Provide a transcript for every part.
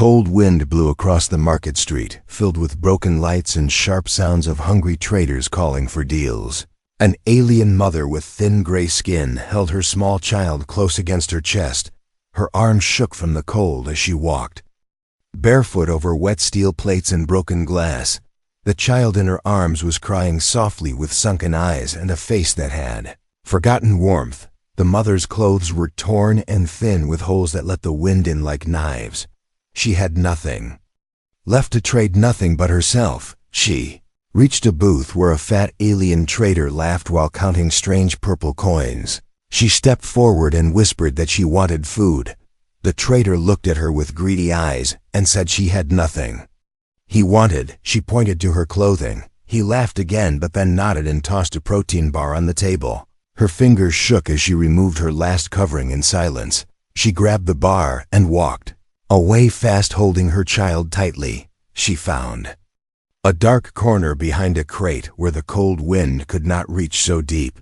cold wind blew across the market street, filled with broken lights and sharp sounds of hungry traders calling for deals. An alien mother with thin gray skin held her small child close against her chest. Her arms shook from the cold as she walked, barefoot over wet steel plates and broken glass. The child in her arms was crying softly with sunken eyes and a face that had forgotten warmth. The mother's clothes were torn and thin with holes that let the wind in like knives. She had nothing left to trade, nothing but herself. She reached a booth where a fat alien trader laughed while counting strange purple coins. She stepped forward and whispered that she wanted food. The trader looked at her with greedy eyes and said she had nothing she pointed to her clothing. He laughed again but then nodded and tossed a protein bar on the table. Her fingers shook as she removed her last covering in silence. She grabbed the bar and walked away fast, holding her child tightly. She found a dark corner behind a crate where the cold wind could not reach so deep.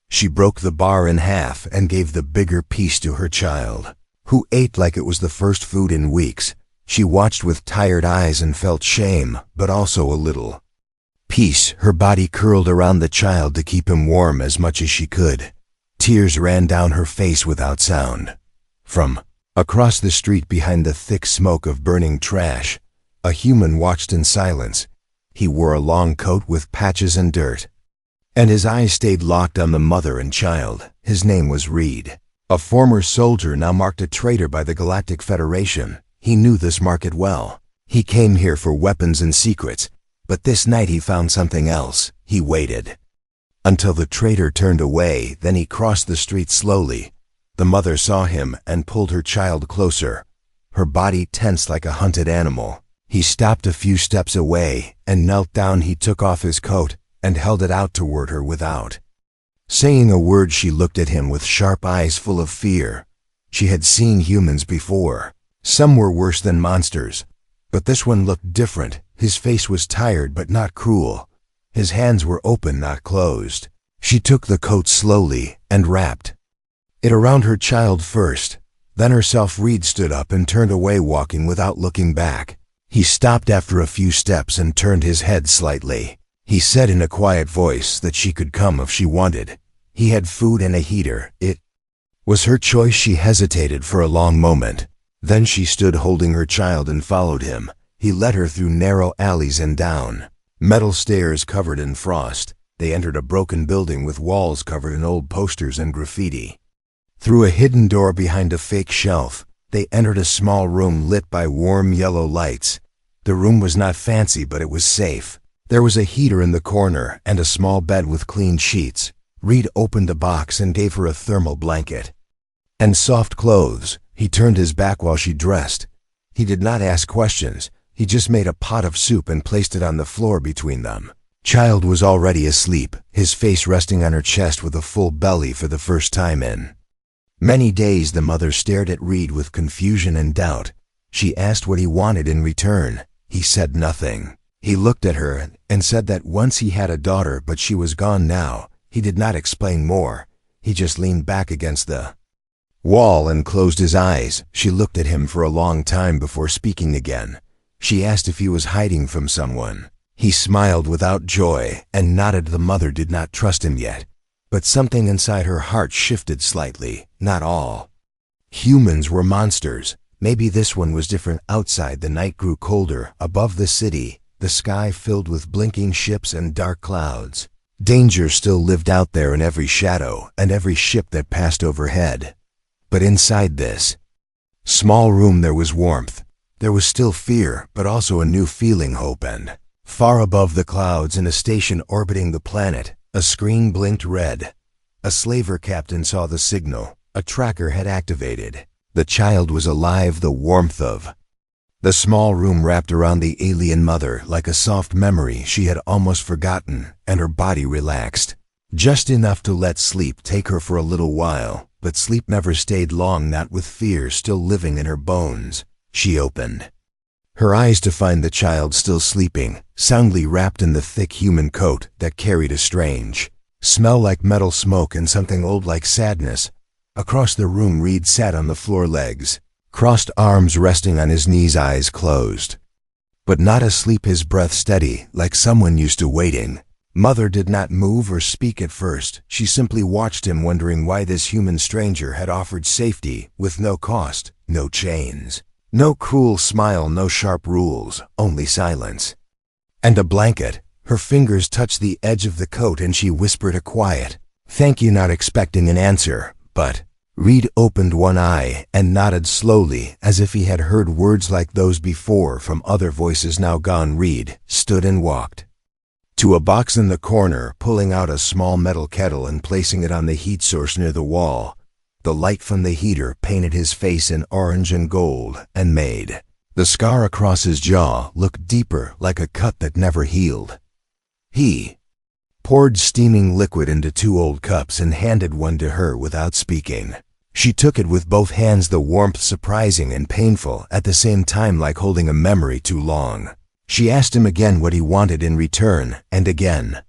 She broke the bar in half and gave the bigger piece to her child, who ate like it was the first food in weeks. She watched with tired eyes and felt shame, but also a little peace. Her body curled around the child to keep him warm as much as she could. Tears ran down her face without sound. From across the street, behind the thick smoke of burning trash, a human watched in silence. He wore a long coat with patches and dirt, and his eyes stayed locked on the mother and child. His name was Reed, a former soldier now marked a traitor by the Galactic Federation. He knew this market well. He came here for weapons and secrets, but this night he found something else. He waited until the trader turned away, then he crossed the street slowly. The mother saw him and pulled her child closer, her body tense like a hunted animal. He stopped a few steps away and knelt down. He took off his coat and held it out toward her without saying a word. She looked at him with sharp eyes full of fear. She had seen humans before. Some were worse than monsters, but this one looked different. His face was tired but not cruel. His hands were open, not closed. She took the coat slowly and wrapped it around her child first, then herself. Reed stood up and turned away, walking without looking back. He stopped after a few steps and turned his head slightly. He said in a quiet voice that she could come if she wanted. He had food and a heater. It was her choice. She hesitated for a long moment. Then she stood holding her child and followed him. He led her through narrow alleys and down metal stairs covered in frost. They entered a broken building with walls covered in old posters and graffiti. Through a hidden door behind a fake shelf, they entered a small room lit by warm yellow lights. The room was not fancy, but it was safe. There was a heater in the corner and a small bed with clean sheets. Reed opened a box and gave her a thermal blanket and soft clothes. He turned his back while she dressed. He did not ask questions. He just made a pot of soup and placed it on the floor between them. Child was already asleep, his face resting on her chest with a full belly for the first time in many days. The mother stared at Reed with confusion and doubt. She asked what he wanted in return. He said nothing. He looked at her and said that once he had a daughter, but she was gone now. He did not explain more. He just leaned back against the wall and closed his eyes. She looked at him for a long time before speaking again. She asked if he was hiding from someone. He smiled without joy and nodded. The mother did not trust him yet, but something inside her heart shifted slightly. Not all humans were monsters. Maybe this one was different. Outside, the night grew colder. Above the city, the sky filled with blinking ships and dark clouds. Danger still lived out there in every shadow and every ship that passed overhead. But inside this small room there was warmth. There was still fear, but also a new feeling, hope. And far above the clouds, in a station orbiting the planet, a screen blinked red. A slaver captain saw the signal. A tracker had activated. The child was alive. The warmth of the small room wrapped around the alien mother like a soft memory she had almost forgotten, and her body relaxed. Just enough to let sleep take her for a little while, but sleep never stayed long, not with fear still living in her bones. She opened her eyes to find the child still sleeping, soundly wrapped in the thick human coat that carried a strange smell like metal smoke and something old like sadness. Across the room, Reed sat on the floor, legs crossed arms resting on his knees, eyes closed. But not asleep, his breath steady, like someone used to waiting. Mother did not move or speak at first. She simply watched him, wondering why this human stranger had offered safety with no cost, no chains, no cruel smile, no sharp rules, only silence. And a blanket. Her fingers touched the edge of the coat and she whispered a quiet, "Thank you," not expecting an answer, but Reed opened one eye and nodded slowly, as if he had heard words like those before from other voices now gone. Reed stood and walked to a box in the corner, pulling out a small metal kettle and placing it on the heat source near the wall. The light from the heater painted his face in orange and gold and made the scar across his jaw look deeper, like a cut that never healed. He poured steaming liquid into 2 old cups and handed one to her without speaking. She took it with both hands, the warmth surprising and painful at the same time, like holding a memory too long. She asked him again what he wanted in return, and again.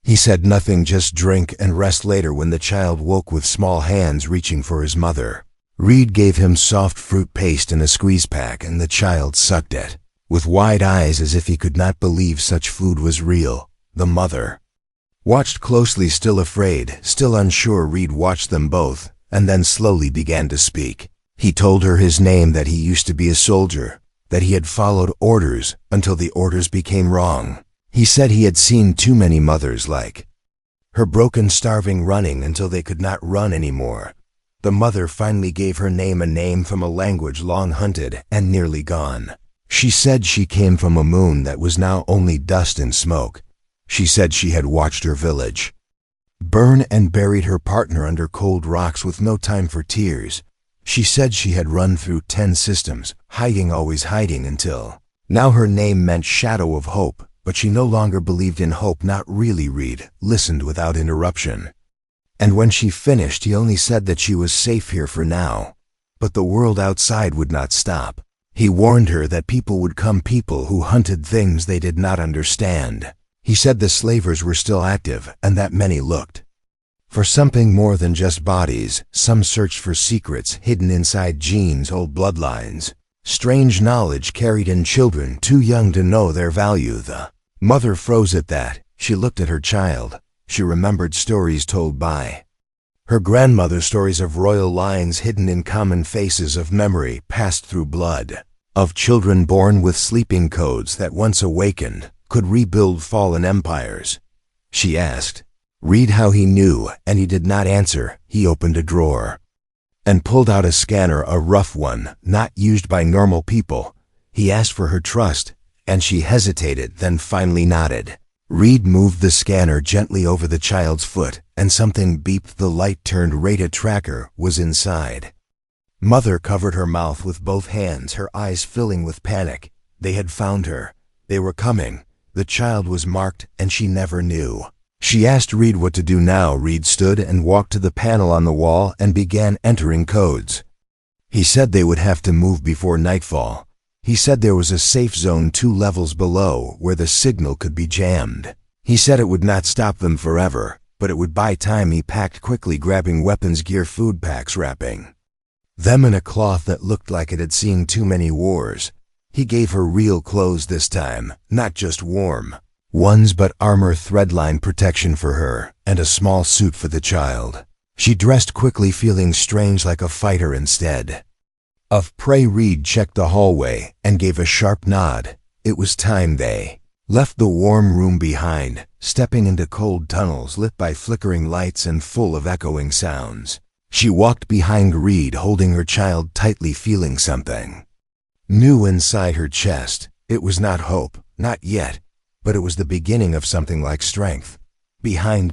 He said nothing, just drink and rest later. When the child woke with small hands reaching for his mother, Reed gave him soft fruit paste in a squeeze pack, and the child sucked it with wide eyes as if he could not believe such food was real. The mother watched closely, still afraid, still unsure. Reed watched them both, and then slowly began to speak. He told her his name, that he used to be a soldier, that he had followed orders until the orders became wrong. He said he had seen too many mothers like her, broken, starving, running until they could not run anymore. The mother finally gave her name, a name from a language long hunted and nearly gone. She said she came from a moon that was now only dust and smoke. She said she had watched her village burn and buried her partner under cold rocks with no time for tears. She said she had run through 10 systems, hiding, always hiding, until now her name meant shadow of hope, but she no longer believed in hope. Not really. Reed listened without interruption. And when she finished, he only said that she was safe here for now, but the world outside would not stop. He warned her that people would come, people who hunted things they did not understand. He said the slavers were still active and that many looked for something more than just bodies. Some searched for secrets hidden inside genes, old bloodlines, strange knowledge carried in children too young to know their value. The mother froze at that. She looked at her child. She remembered stories told by her grandmother, stories of royal lines hidden in common faces, of memory passed through blood, of children born with sleeping codes that once awakened could rebuild fallen empires. She asked Reed how he knew, and he did not answer. He opened a drawer and pulled out a scanner, a rough one, not used by normal people. He asked for her trust, and she hesitated, then finally nodded. Reed moved the scanner gently over the child's foot, and something beeped. The light turned. Radar tracker was inside. Mother covered her mouth with both hands, her eyes filling with panic. They had found her. They were coming. The child was marked, and she never knew. She asked Reed what to do now. Reed stood and walked to the panel on the wall and began entering codes. He said they would have to move before nightfall. He said there was a safe zone 2 levels below where the signal could be jammed. He said it would not stop them forever, but it would buy time. He packed quickly, grabbing weapons, gear, food packs, wrapping them in a cloth that looked like it had seen too many wars. He gave her real clothes this time, not just warm ones, but armor, threadline protection for her, and a small suit for the child. She dressed quickly, feeling strange, like a fighter instead of prey. Reed checked the hallway and gave a sharp nod. It was time. They left the warm room behind, stepping into cold tunnels lit by flickering lights and full of echoing sounds. She walked behind Reed, holding her child tightly, feeling something new inside her chest. It was not hope, not yet, but it was the beginning of something like strength. Behind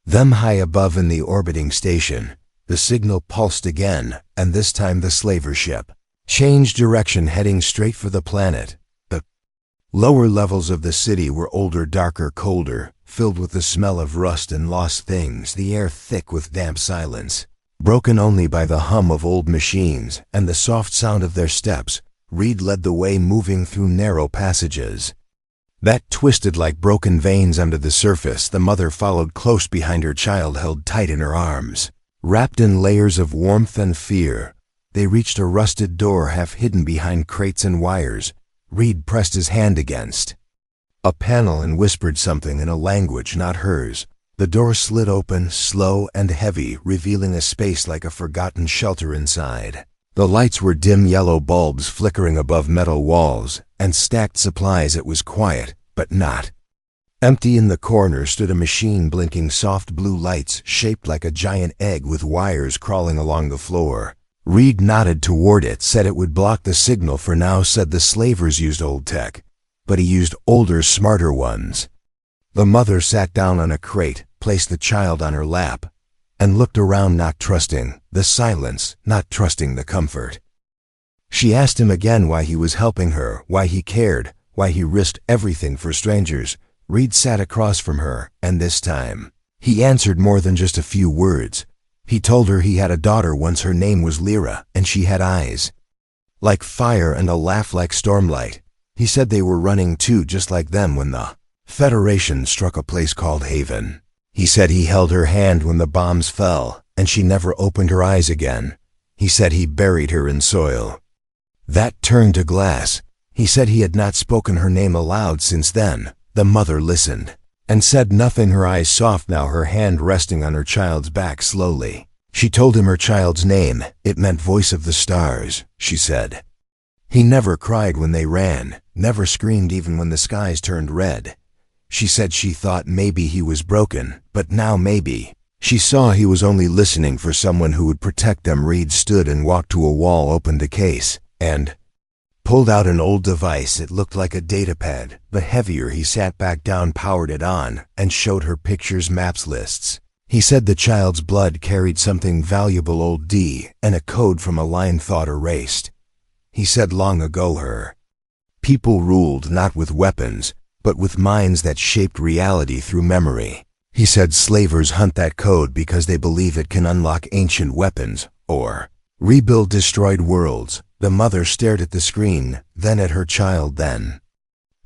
them, high above in the orbiting station, the signal pulsed again, and this time the slaver ship changed direction, heading straight for the planet. The lower levels of the city were older, darker, colder, filled with the smell of rust and lost things, the air thick with damp silence, broken only by the hum of old machines and the soft sound of their steps. Reed led the way, moving through narrow passages that twisted like broken veins under the surface. The mother followed close behind, her child held tight in her arms. Wrapped in layers of warmth and fear, They reached a rusted door half hidden behind crates and wires. Reed pressed his hand against a panel and whispered something in a language not hers. The door slid open, slow and heavy, revealing a space like a forgotten shelter inside. The lights were dim yellow bulbs flickering above metal walls, and stacked supplies. It was quiet, but not empty. In the corner stood a machine blinking soft blue lights shaped like a giant egg with wires crawling along the floor. Reed nodded toward it, said it would block the signal for now, said the slavers used old tech, but he used older, smarter ones. The mother sat down on a crate, placed the child on her lap, and looked around, not trusting the silence, not trusting the comfort. She asked him again why he was helping her, why he cared, why he risked everything for strangers. Reed sat across from her, and this time, he answered more than just a few words. He told her he had a daughter once. Her name was Lyra, and she had eyes like fire and a laugh like stormlight. He said they were running too, just like them, when the Federation struck a place called Haven. He said he held her hand when the bombs fell, and she never opened her eyes again. He said he buried her in soil that turned to glass. He said he had not spoken her name aloud since then. The mother listened and said nothing, her eyes soft now, her hand resting on her child's back slowly. She told him her child's name. It meant voice of the stars, she said. He never cried when they ran, never screamed even when the skies turned red. She said she thought maybe he was broken, but now maybe she saw he was only listening for someone who would protect them. Reed stood and walked to a wall, opened a case, and pulled out an old device. It looked like a datapad, but heavier. He sat back down, powered it on, and showed her pictures, maps, lists. He said the child's blood carried something valuable, old D, and a code from a line thought erased. He said long ago her people ruled not with weapons, but with minds that shaped reality through memory. He said slavers hunt that code because they believe it can unlock ancient weapons or rebuild destroyed worlds. The mother stared at the screen, then at her child, then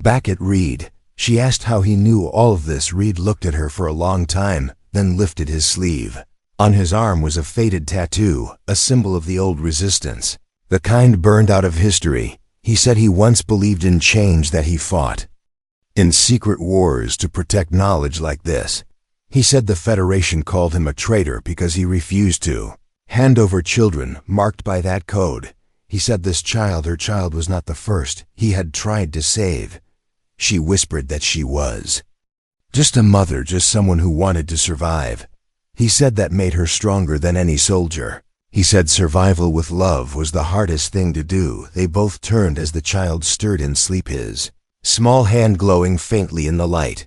back at Reed. She asked how he knew all of this. Reed looked at her for a long time, then lifted his sleeve. On his arm was a faded tattoo, a symbol of the old resistance, the kind burned out of history. He said he once believed in change, that he fought in secret wars to protect knowledge like this. He said the Federation called him a traitor because he refused to hand over children marked by that code. He said this child, her child, was not the first he had tried to save. She whispered that she was just a mother, just someone who wanted to survive. He said that made her stronger than any soldier. He said survival with love was the hardest thing to do. They both turned as the child stirred in sleep, his small hand glowing faintly in the light.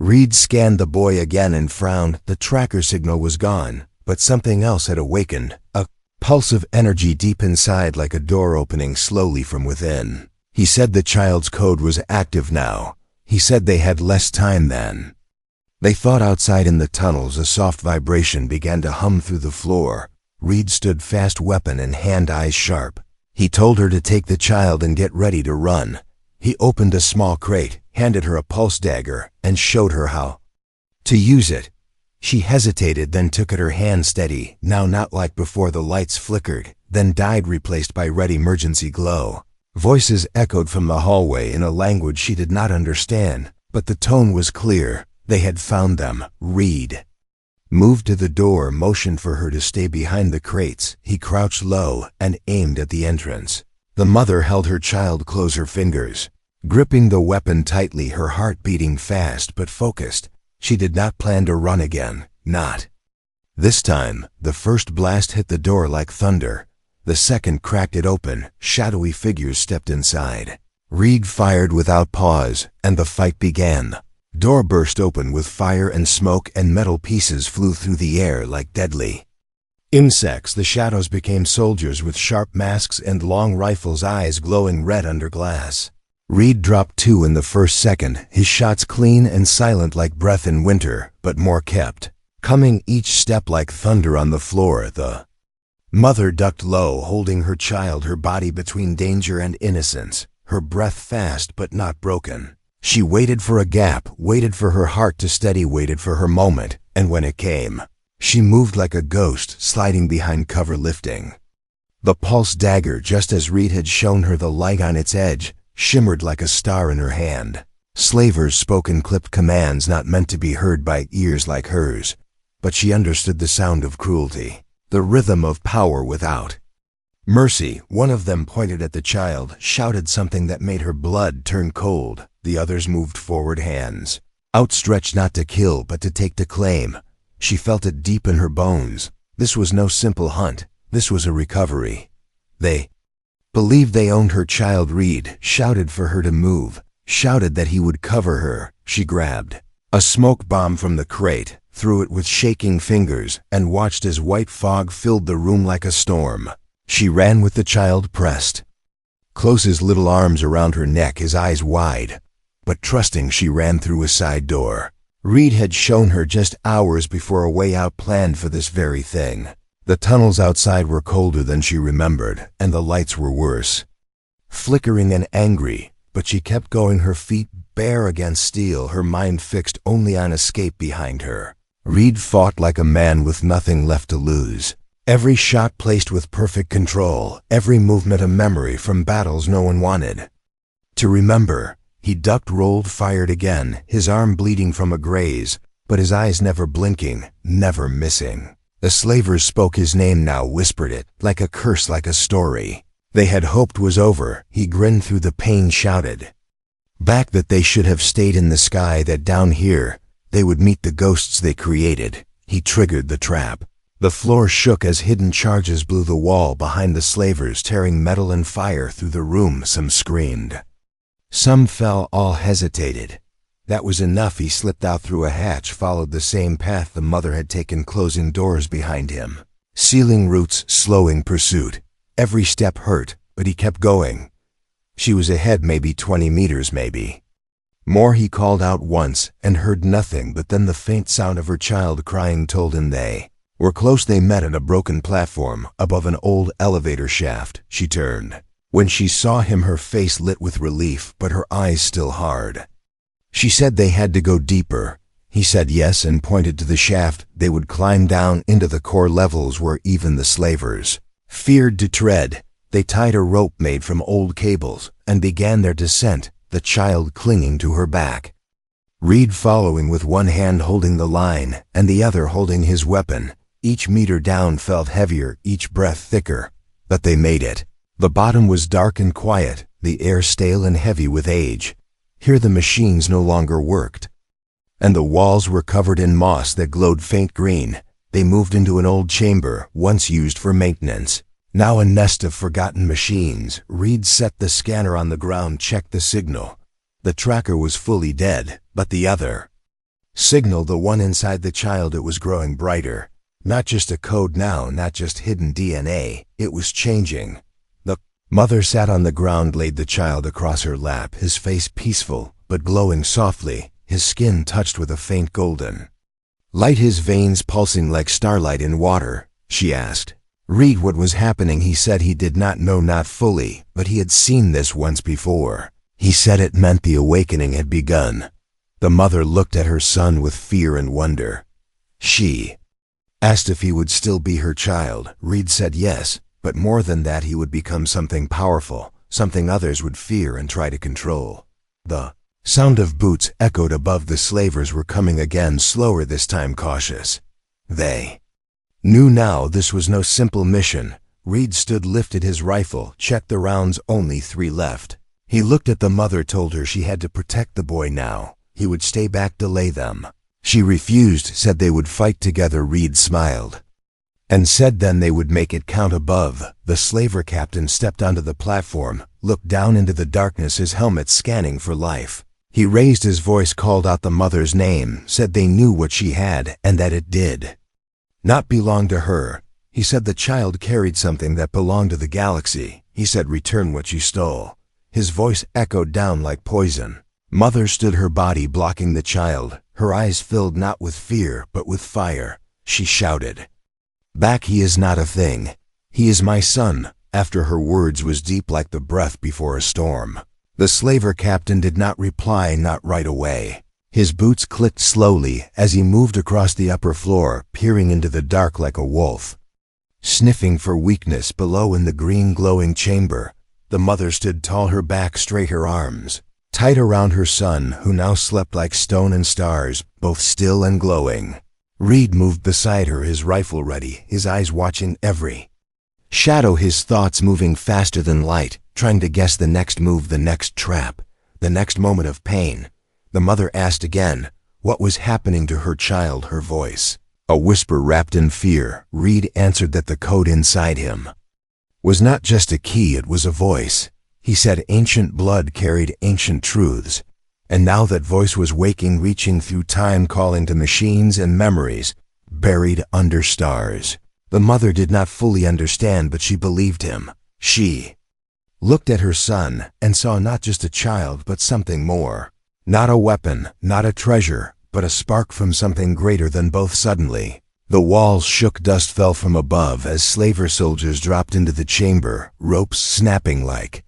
Reed scanned the boy again and frowned. The tracker signal was gone, but something else had awakened, a pulse of energy deep inside, like a door opening slowly from within. He said the child's code was active now. He said they had less time then. They thought outside in the tunnels. A soft vibration began to hum through the floor. Reed stood fast, weapon in hand, eyes sharp. He told her to take the child and get ready to run. He opened a small crate, handed her a pulse dagger, and showed her how to use it. She hesitated, then took it, her hand steady, now not like before. The lights flickered, then died, replaced by red emergency glow. Voices echoed from the hallway in a language she did not understand, but the tone was clear. They had found them. Reed moved to the door, motioned for her to stay behind the crates. He crouched low and aimed at the entrance. The mother held her child close, her fingers gripping the weapon tightly, her heart beating fast but focused. She did not plan to run again, not this time. The first blast hit the door like thunder. The second cracked it open. Shadowy figures stepped inside. Reed fired without pause, and the fight began. Door burst open with fire and smoke, and metal pieces flew through the air like deadly insects. The shadows became soldiers with sharp masks and long rifles, eyes glowing red under glass. Reed dropped two in the first second, his shots clean and silent like breath in winter, but more kept coming each step like thunder on the floor. The mother ducked low, holding her child, her body between danger and innocence, her breath fast but not broken. She waited for a gap, waited for her heart to steady, waited for her moment, and when it came, she moved like a ghost, sliding behind cover, lifting The pulse dagger, just as Reed had shown her the light on its edge, shimmered like a star in her hand. Slavers spoke in clipped commands not meant to be heard by ears like hers, but she understood the sound of cruelty, the rhythm of power without. Mercy, one of them pointed at the child, shouted something that made her blood turn cold. The others moved forward, hands outstretched, not to kill but to take, to claim. She felt it deep in her bones. This was no simple hunt. This was a recovery. They believed they owned her child. Reed shouted for her to move, shouted that he would cover her. She grabbed a smoke bomb from the crate, threw it with shaking fingers, and watched as white fog filled the room like a storm. She ran with the child pressed close, his little arms around her neck, his eyes wide. But trusting, she ran through a side door. Reed had shown her just hours before a way out planned for this very thing. The tunnels outside were colder than she remembered, and the lights were worse, flickering and angry, but she kept going, her feet bare against steel, her mind fixed only on escape behind her. Reed fought like a man with nothing left to lose. Every shot placed with perfect control, every movement a memory from battles no one wanted to remember. He ducked, rolled, fired again, his arm bleeding from a graze, but his eyes never blinking, never missing. The slavers spoke his name now, whispered it, like a curse, like a story they had hoped was over. He grinned through the pain, shouted back that they should have stayed in the sky, that down here they would meet the ghosts they created. He triggered the trap. The floor shook as hidden charges blew the wall behind the slavers, tearing metal and fire through the room. Some screamed. Some fell, all hesitated. That was enough. He slipped out through a hatch, followed the same path the mother had taken, closing doors behind him, sealing routes, slowing pursuit. Every step hurt, but he kept going. She was ahead, maybe 20 meters, maybe more. He called out once and heard nothing, but then the faint sound of her child crying told him they were close. They met at a broken platform above an old elevator shaft. She turned. When she saw him, her face lit with relief, but her eyes still hard. She said they had to go deeper. He said yes and pointed to the shaft. They would climb down into the core levels where even the slavers feared to tread. They tied a rope made from old cables and began their descent, the child clinging to her back. Reed following, with one hand holding the line and the other holding his weapon. Each meter down felt heavier, each breath thicker, but they made it. The bottom was dark and quiet, the air stale and heavy with age. Here the machines no longer worked, and the walls were covered in moss that glowed faint green. They moved into an old chamber, once used for maintenance, now a nest of forgotten machines. Reed set the scanner on the ground, checked the signal. The tracker was fully dead, but the other signal, the one inside the child, it was growing brighter. Not just a code now, not just hidden DNA, it was changing. The mother sat on the ground, laid the child across her lap, his face peaceful but glowing softly, his skin touched with a faint golden light, his veins pulsing like starlight in water. She asked Reed what was happening. He said he did not know, not fully, but he had seen this once before. He said it meant the awakening had begun. The mother looked at her son with fear and wonder. She asked if he would still be her child. Reed said yes, but more than that, he would become something powerful, something others would fear and try to control. The sound of boots echoed above. The slavers were coming again, slower this time, cautious. They knew now this was no simple mission. Reed stood, lifted his rifle, checked the rounds, only 3 left. He looked at the mother, told her she had to protect the boy now. He would stay back, delay them. She refused, said they would fight together. Reed smiled and said then they would make it count. Above, the slaver captain stepped onto the platform, looked down into the darkness, his helmet scanning for life. He raised his voice, called out the mother's name, said they knew what she had and that it did not belong to her. He said the child carried something that belonged to the galaxy. He said return what you stole. His voice echoed down like poison. Mother stood, her body blocking the child, her eyes filled not with fear but with fire. She shouted back, he is not a thing. He is my son. After her words was deep like the breath before a storm. The slaver captain did not reply, not right away. His boots clicked slowly as he moved across the upper floor, peering into the dark like a wolf. Sniffing for weakness below in the green glowing chamber, the mother stood tall, her back straight, her arms tight around her son, who now slept like stone and stars, both still and glowing. Reed moved beside her, his rifle ready, his eyes watching every shadow, his thoughts moving faster than light, trying to guess the next move, the next trap, the next moment of pain. The mother asked again what was happening to her child, her voice a whisper wrapped in fear. Reed answered that the code inside him was not just a key, it was a voice. He said ancient blood carried ancient truths, and now that voice was waking, reaching through time, calling to machines and memories buried under stars. The mother did not fully understand, but she believed him. She looked at her son and saw not just a child, but something more. Not a weapon, not a treasure, but a spark from something greater than both. Suddenly, the walls shook, dust fell from above as slaver soldiers dropped into the chamber, ropes snapping like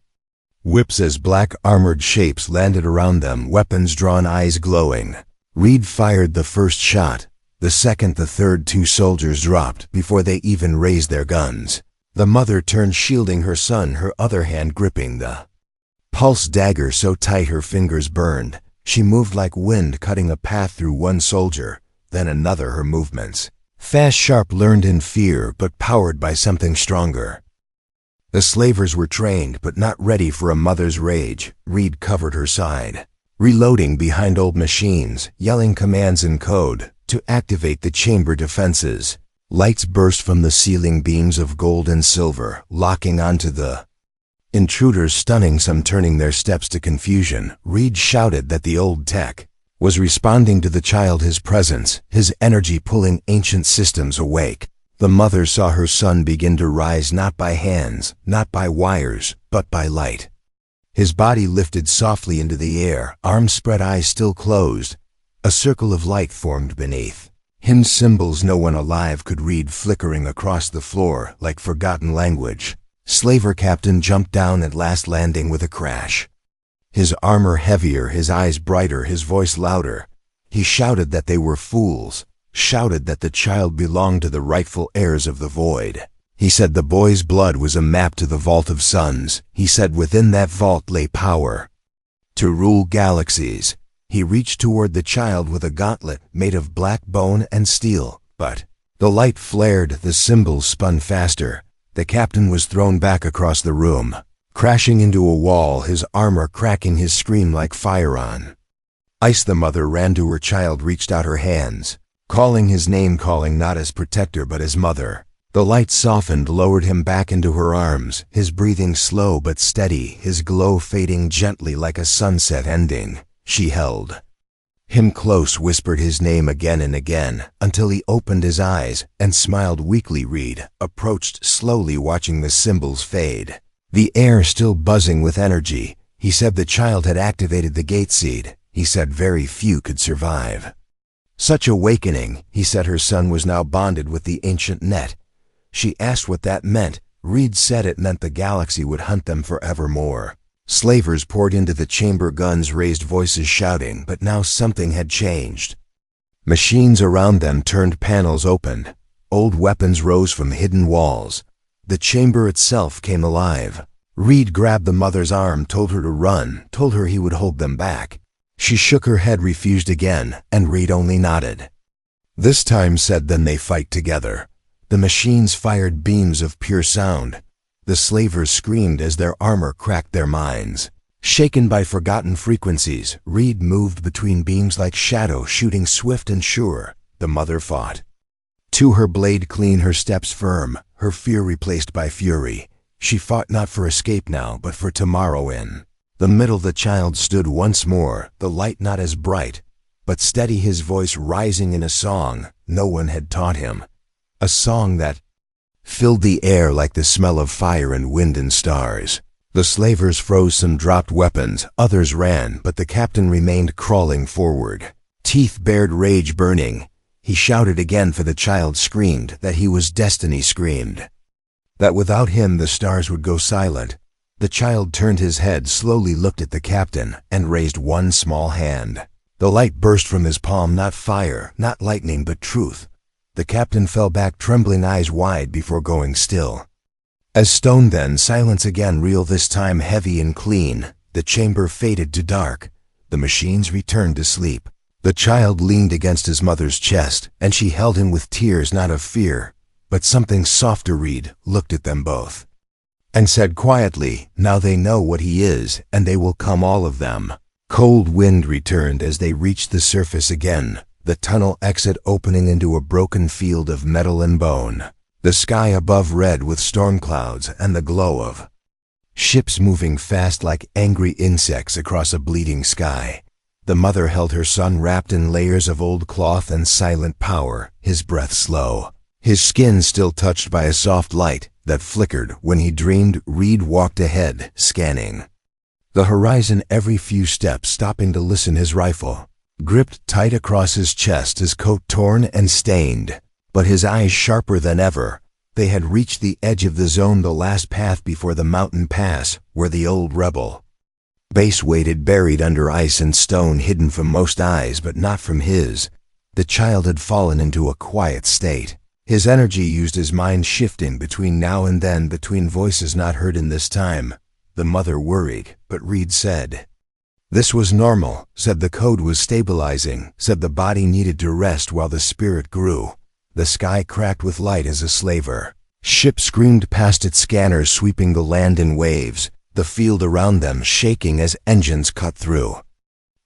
whips as black armored shapes landed around them, weapons drawn, eyes glowing. Reed fired the first shot, the second, the third. 2 soldiers dropped before they even raised their guns. The mother turned, shielding her son, her other hand gripping the pulse dagger so tight her fingers burned. She moved like wind, cutting a path through one soldier, then another, her movements fast, sharp, learned in fear, but powered by something stronger. The slavers were trained, but not ready for a mother's rage. Reed covered her side, reloading behind old machines, yelling commands in code to activate the chamber defenses. Lights burst from the ceiling, beams of gold and silver, locking onto the intruders, stunning some, turning their steps to confusion. Reed shouted that the old tech was responding to the child, his presence, his energy pulling ancient systems awake. The mother saw her son begin to rise, not by hands, not by wires, but by light. His body lifted softly into the air, arms spread, eyes still closed. A circle of light formed beneath him, symbols no one alive could read, flickering across the floor like forgotten language. Slaver captain jumped down at last, landing with a crash. His armor heavier, his eyes brighter, his voice louder. He shouted that they were fools, shouted that the child belonged to the rightful heirs of the void. He said the boy's blood was a map to the vault of suns. He said within that vault lay power to rule galaxies. He reached toward the child with a gauntlet made of black bone and steel, but the light flared, the symbols spun faster. The captain was thrown back across the room, crashing into a wall, his armor cracking, his scream like fire on ice. The mother ran to her child, reached out her hands, calling his name, calling not as protector but as mother. The light softened, lowered him back into her arms, his breathing slow but steady, his glow fading gently like a sunset ending. She held him close, whispered his name again and again, until he opened his eyes and smiled weakly. Reed approached slowly, watching the symbols fade, the air still buzzing with energy. He said the child had activated the gate seed. He said very few could survive such awakening. He said her son was now bonded with the ancient net. She asked what that meant. Reed said it meant the galaxy would hunt them forevermore. Slavers poured into the chamber, guns raised, voices shouting, but now something had changed. Machines around them turned, panels opened. Old weapons rose from hidden walls. The chamber itself came alive. Reed grabbed the mother's arm, told her to run, told her he would hold them back. She shook her head, refused again, and Reed only nodded. This time said, then they fight together. The machines fired beams of pure sound. The slavers screamed as their armor cracked their minds. Shaken by forgotten frequencies, Reed moved between beams like shadow, shooting swift and sure. The mother fought. To her blade clean, her steps firm, her fear replaced by fury. She fought not for escape now, but for tomorrow. In the middle the child stood once more, the light not as bright, but steady, his voice rising in a song no one had taught him. A song that filled the air like the smell of fire and wind and stars. The slavers froze, some dropped weapons, others ran, but the captain remained, crawling forward, teeth bared, rage burning. He shouted again, for the child screamed that he was destiny, screamed that without him the stars would go silent. The child turned his head, slowly looked at the captain, and raised one small hand. The light burst from his palm, not fire, not lightning, but truth. The captain fell back, trembling, eyes wide before going still. As stone, then silence again, real this time, heavy and clean. The chamber faded to dark. The machines returned to sleep. The child leaned against his mother's chest, and she held him with tears, not of fear, but something softer. Reed looked at them both and said quietly, "Now they know what he is, and they will come, all of them." Cold wind returned as they reached the surface again, the tunnel exit opening into a broken field of metal and bone. The sky above red with storm clouds and the glow of ships moving fast like angry insects across a bleeding sky. The mother held her son wrapped in layers of old cloth and silent power, his breath slow, his skin still touched by a soft light that flickered when he dreamed. Reed walked ahead, scanning the horizon every few steps, stopping to listen, his rifle gripped tight across his chest, his coat torn and stained, but his eyes sharper than ever. They had reached the edge of the zone, the last path before the mountain pass, where the old rebel base waited, buried under ice and stone, hidden from most eyes but not from his. The child had fallen into a quiet state, his energy used, his mind shifting between now and then, between voices not heard in this time. The mother worried, but Reed said this was normal, said the code was stabilizing, said the body needed to rest while the spirit grew. The sky cracked with light as a slaver ship screamed past its scanners, sweeping the land in waves, the field around them shaking as engines cut through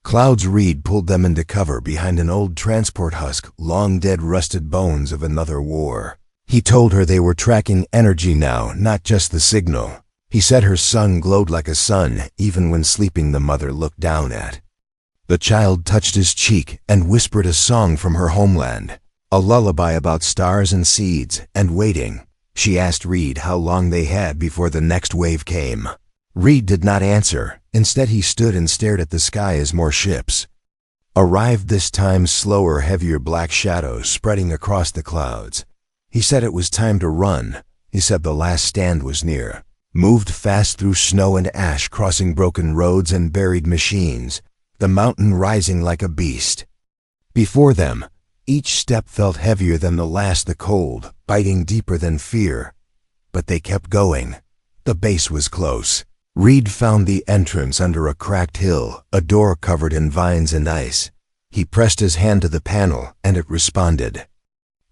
clouds. Reed pulled them into cover behind an old transport husk, long dead, rusted bones of another war. He told her they were tracking energy now, not just the signal. He said her sun glowed like a sun, even when sleeping. The mother looked down at the child, touched his cheek, and whispered a song from her homeland, a lullaby about stars and seeds and waiting. She asked Reed how long they had before the next wave came. Reed did not answer. Instead, he stood and stared at the sky as more ships arrived, this time slower, heavier, black shadows spreading across the clouds. He said it was time to run. He said the last stand was near. Moved fast through snow and ash, crossing broken roads and buried machines, the mountain rising like a beast before them. Each step felt heavier than the last, the cold biting deeper than fear. But they kept going. The base was close. Reed found the entrance under a cracked hill, a door covered in vines and ice. He pressed his hand to the panel, and it responded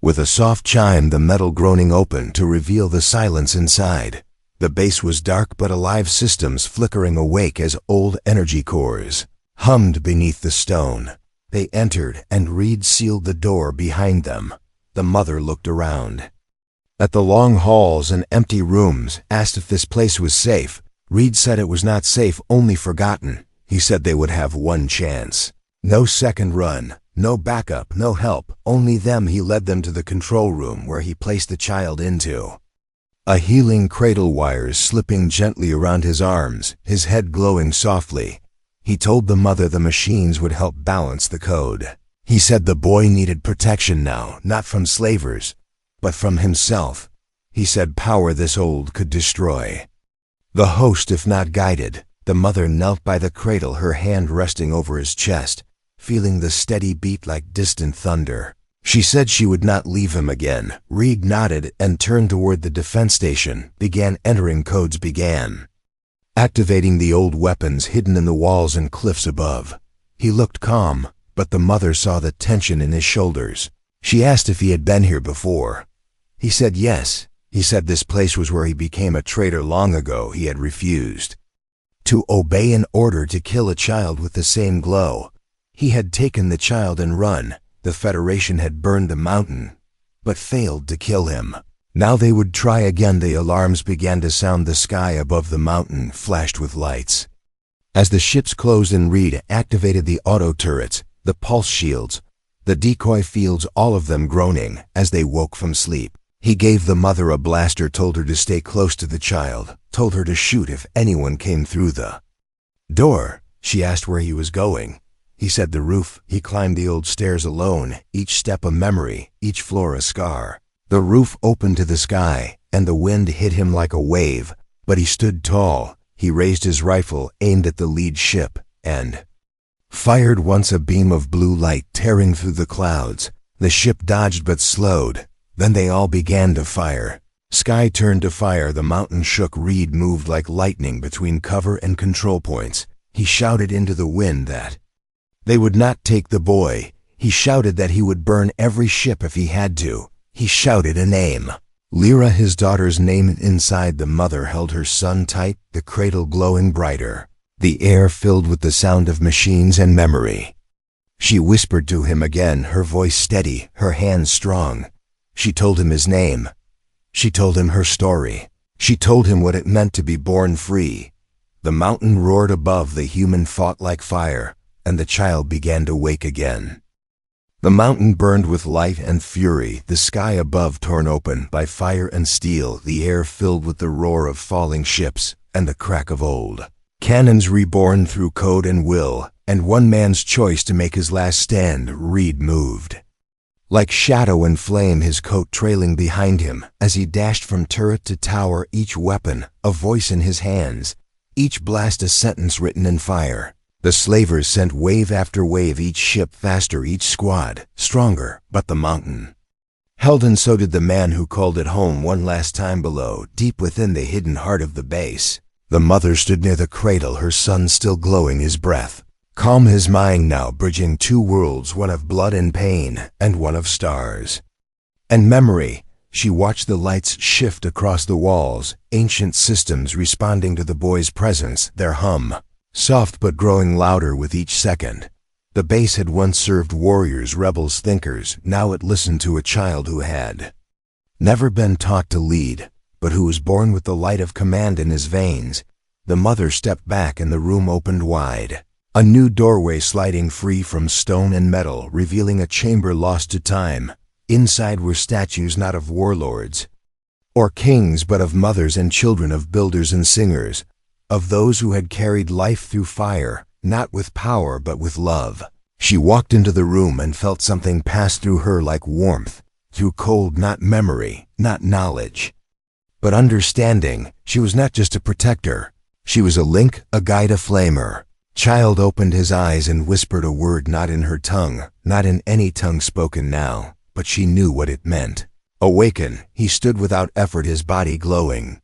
with a soft chime, the metal groaning open to reveal the silence inside. The base was dark but alive, systems flickering awake as old energy cores hummed beneath the stone. They entered, and Reed sealed the door behind them. The mother looked around at the long halls and empty rooms, asked if this place was safe. Reed said it was not safe, only forgotten. He said they would have one chance. No second run, no backup, no help, only them. He led them to the control room, where he placed the child into a healing cradle, wires slipping gently around his arms, his head glowing softly. He told the mother the machines would help balance the code. He said the boy needed protection now, not from slavers, but from himself. He said power this old could destroy the host if not guided. The mother knelt by the cradle, her hand resting over his chest, feeling the steady beat like distant thunder. She said she would not leave him again. Reed nodded and turned toward the defense station, began entering codes, began activating the old weapons hidden in the walls and cliffs above. He looked calm, but the mother saw the tension in his shoulders. She asked if he had been here before. He said yes. He said this place was where he became a traitor long ago. He had refused to obey an order to kill a child with the same glow. He had taken the child and run. The Federation had burned the mountain, but failed to kill him. Now they would try again. The alarms began to sound. The sky above the mountain flashed with lights as the ships closed, and Reed activated the auto turrets, the pulse shields, the decoy fields, all of them groaning as they woke from sleep. He gave the mother a blaster, told her to stay close to the child, told her to shoot if anyone came through the door. She asked where he was going. He said the roof. He climbed the old stairs alone, each step a memory, each floor a scar. The roof opened to the sky, and the wind hit him like a wave, but he stood tall. He raised his rifle, aimed at the lead ship, and fired once, a beam of blue light tearing through the clouds. The ship dodged but slowed. Then they all began to fire. Sky turned to fire. The mountain shook. Reed moved like lightning between cover and control points. He shouted into the wind that they would not take the boy. He shouted that he would burn every ship if he had to. He shouted a name. Lyra, his daughter's name. Inside, the mother held her son tight, the cradle glowing brighter. The air filled with the sound of machines and memory. She whispered to him again, her voice steady, her hands strong. She told him his name. She told him her story. She told him what it meant to be born free. The mountain roared above, the human fought like fire, and the child began to wake again. The mountain burned with light and fury, the sky above torn open by fire and steel, the air filled with the roar of falling ships and the crack of old cannons reborn through code and will, and one man's choice to make his last stand. Reed moved like shadow and flame, his coat trailing behind him as he dashed from turret to tower, each weapon a voice in his hands, each blast a sentence written in fire. The slavers sent wave after wave, each ship faster, each squad stronger, but the mountain held, and so did the man who called it home one last time below, deep within the hidden heart of the base. The mother stood near the cradle, her son still glowing, his breath calm, his mind now bridging two worlds, one of blood and pain and one of stars and memory. She watched the lights shift across the walls, ancient systems responding to the boy's presence, their hum soft but growing louder with each second. The base had once served warriors, rebels, thinkers. Now it listened to a child who had never been taught to lead, but who was born with the light of command in his veins. The mother stepped back and the room opened wide. A new doorway sliding free from stone and metal, revealing a chamber lost to time. Inside were statues not of warlords or kings, but of mothers and children, of builders and singers, of those who had carried life through fire, not with power but with love. She walked into the room and felt something pass through her like warmth, through cold, not memory, not knowledge, but understanding. She was not just a protector. She was a link, a guide, a flamer. Child opened his eyes and whispered a word, not in her tongue, not in any tongue spoken now, but she knew what it meant. Awaken. He stood without effort, his body glowing,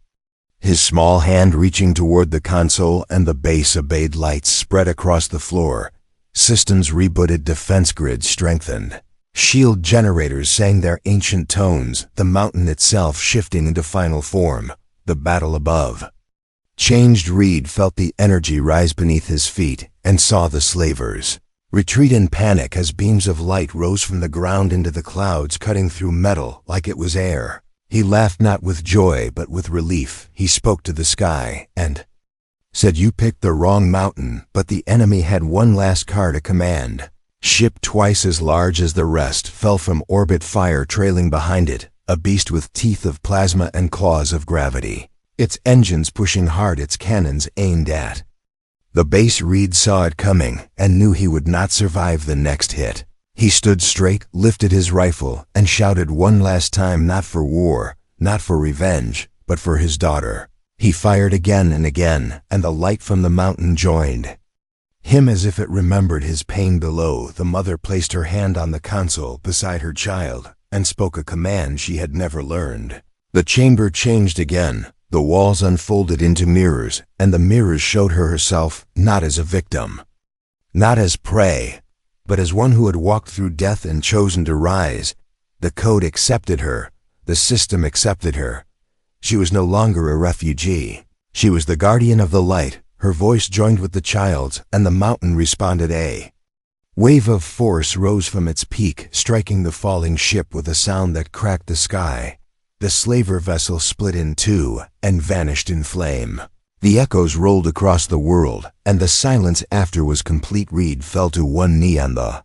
his small hand reaching toward the console, and the base obeyed. Lights spread across the floor. Systems rebooted, defense grids strengthened. Shield generators sang their ancient tones, the mountain itself shifting into final form. The battle above changed. Reed felt the energy rise beneath his feet and saw the slavers retreat in panic as beams of light rose from the ground into the clouds, cutting through metal like it was air. He laughed, not with joy but with relief. He spoke to the sky and said, "You picked the wrong mountain," but the enemy had one last car to command. Ship twice as large as the rest fell from orbit, fire trailing behind it, a beast with teeth of plasma and claws of gravity, its engines pushing hard, its cannons aimed at the base. Reed saw it coming and knew he would not survive the next hit. He stood straight, lifted his rifle, and shouted one last time, not for war, not for revenge, but for his daughter. He fired again and again, and the light from the mountain joined him as if it remembered his pain below. The mother placed her hand on the console beside her child and spoke a command she had never learned. The chamber changed again. The walls unfolded into mirrors, and the mirrors showed her herself not as a victim, not as prey, but as one who had walked through death and chosen to rise. The code accepted her. The system accepted her. She was no longer a refugee. She was the guardian of the light. Her voice joined with the child's, and the mountain responded. A wave of force rose from its peak, striking the falling ship with a sound that cracked the sky. The slaver vessel split in two and vanished in flame. The echoes rolled across the world, and the silence after was complete. Reed fell to one knee on the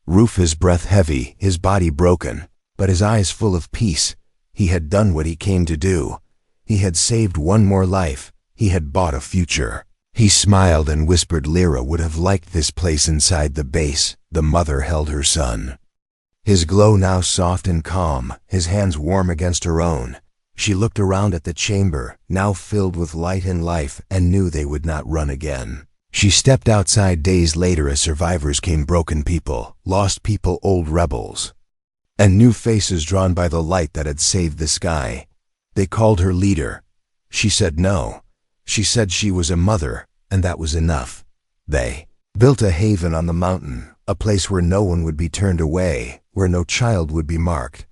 roof, his breath heavy, his body broken, but his eyes full of peace. He had done what he came to do. He had saved one more life. He had bought a future. He smiled and whispered Lyra would have liked this place inside the base. The mother held her son, his glow now soft and calm, his hands warm against her own. She looked around at the chamber, now filled with light and life, and knew they would not run again. She stepped outside days later as survivors came, broken people, lost people, old rebels. and new faces drawn by the light that had saved the sky. They called her leader. She said no. She said she was a mother, and that was enough. They built a haven on the mountain, a place where no one would be turned away, where no child would be marked,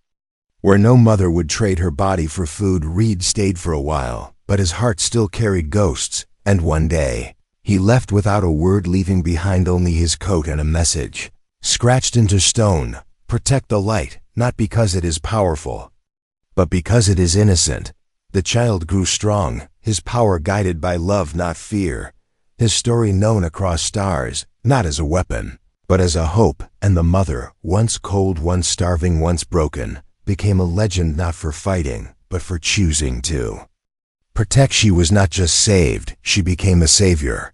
where no mother would trade her body for food. Reed stayed for a while, but his heart still carried ghosts, and one day, he left without a word, leaving behind only his coat and a message, scratched into stone: protect the light, not because it is powerful, but because it is innocent. The child grew strong, his power guided by love, not fear. His story known across stars, not as a weapon, but as a hope. And the mother, once cold, once starving, once broken, became a legend, not for fighting, but for choosing to protect. She was not just saved, she became a savior.